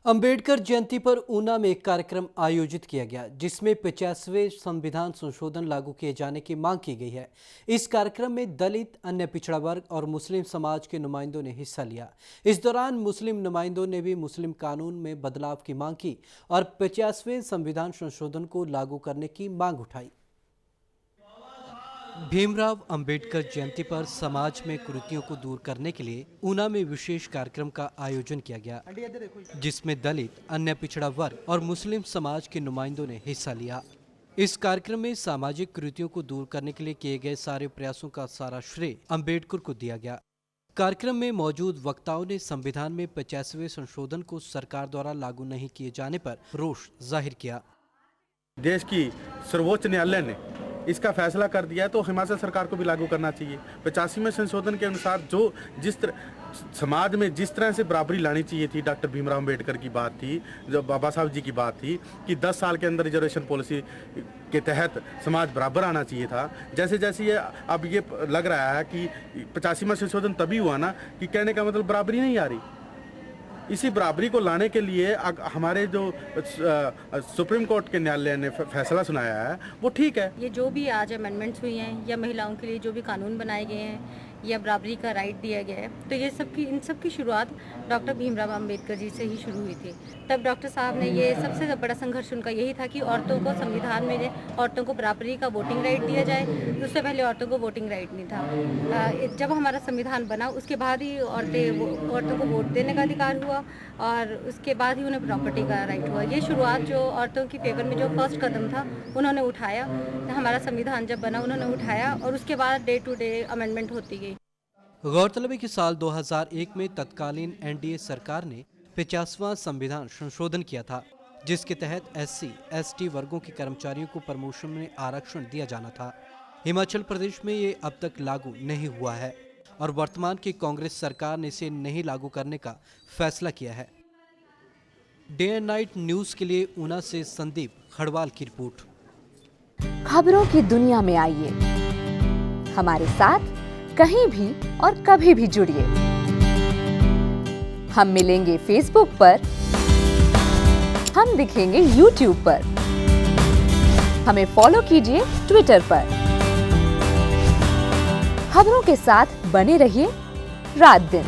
अंबेडकर जयंती पर ऊना में एक कार्यक्रम आयोजित किया गया जिसमें 50वें संविधान संशोधन लागू किए जाने की मांग की गई है। इस कार्यक्रम में दलित, अन्य पिछड़ा वर्ग और मुस्लिम समाज के नुमाइंदों ने हिस्सा लिया। इस दौरान मुस्लिम नुमाइंदों ने भी मुस्लिम कानून में बदलाव की मांग की और 50वें संविधान संशोधन को लागू करने की मांग उठाई। भीमराव अंबेडकर जयंती पर समाज में कुरीतियों को दूर करने के लिए ऊना में विशेष कार्यक्रम का आयोजन किया गया, जिसमें दलित, अन्य पिछड़ा वर्ग और मुस्लिम समाज के नुमाइंदों ने हिस्सा लिया। इस कार्यक्रम में सामाजिक कुरीतियों को दूर करने के लिए किए गए सारे प्रयासों का सारा श्रेय अंबेडकर को दिया गया। कार्यक्रम में मौजूद वक्ताओं ने संविधान में 50वें संशोधन को सरकार द्वारा लागू नहीं किए जाने पर रोष जाहिर किया। देश की सर्वोच्च न्यायालय ने इसका फैसला कर दिया है तो हिमाचल सरकार को भी लागू करना चाहिए। 85वें संशोधन के अनुसार जिस तरह समाज में जिस तरह से बराबरी लानी चाहिए थी, डॉक्टर भीमराव अंबेडकर की बात थी, जो बाबा साहब जी की बात थी कि 10 साल के अंदर रिजर्वेशन पॉलिसी के तहत समाज बराबर आना चाहिए था। जैसे जैसे ये अब ये लग रहा है कि 85वां संशोधन तभी हुआ ना कि कहने का मतलब बराबरी नहीं आ रही। इसी बराबरी को लाने के लिए हमारे जो सुप्रीम कोर्ट के न्यायालय ने फैसला सुनाया है वो ठीक है। ये जो भी आज अमेंडमेंट्स हुई हैं या महिलाओं के लिए जो भी कानून बनाए गए हैं या बराबरी का राइट दिया गया है, तो ये इन सब की शुरुआत डॉक्टर भीमराव अंबेडकर जी से ही शुरू हुई थी। तब डॉक्टर साहब ने ये सबसे बड़ा संघर्ष उनका यही था कि औरतों को संविधान में औरतों को बराबरी का वोटिंग राइट दिया जाए। उससे पहले औरतों को वोटिंग राइट नहीं था। जब हमारा संविधान बना उसके बाद ही औरतों को वोट देने का अधिकार हुआ और उसके बाद ही उन्हें प्रॉपर्टी का राइट हुआ। ये शुरुआत जो औरतों की फेवर में जो फर्स्ट कदम था उन्होंने उठाया, हमारा संविधान जब बना उन्होंने उठाया और उसके बाद डे टू डे अमेंडमेंट होती गई। गौरतलब है कि साल 2001 में तत्कालीन एनडीए सरकार ने 50वां संविधान संशोधन किया था, जिसके तहत SC, ST वर्गों के कर्मचारियों को प्रमोशन में आरक्षण दिया जाना था। हिमाचल प्रदेश में ये अब तक लागू नहीं हुआ है और वर्तमान की कांग्रेस सरकार ने इसे नहीं लागू करने का फैसला किया है। डे एंड नाइट न्यूज के लिए ऊना से संदीप खड़वाल की रिपोर्ट। खबरों की दुनिया में आइए, हमारे साथ कहीं भी और कभी भी जुड़िए। हम मिलेंगे फेसबुक पर, हम दिखेंगे यूट्यूब पर, हमें फॉलो कीजिए ट्विटर पर। खबरों के साथ बने रहिए रात दिन।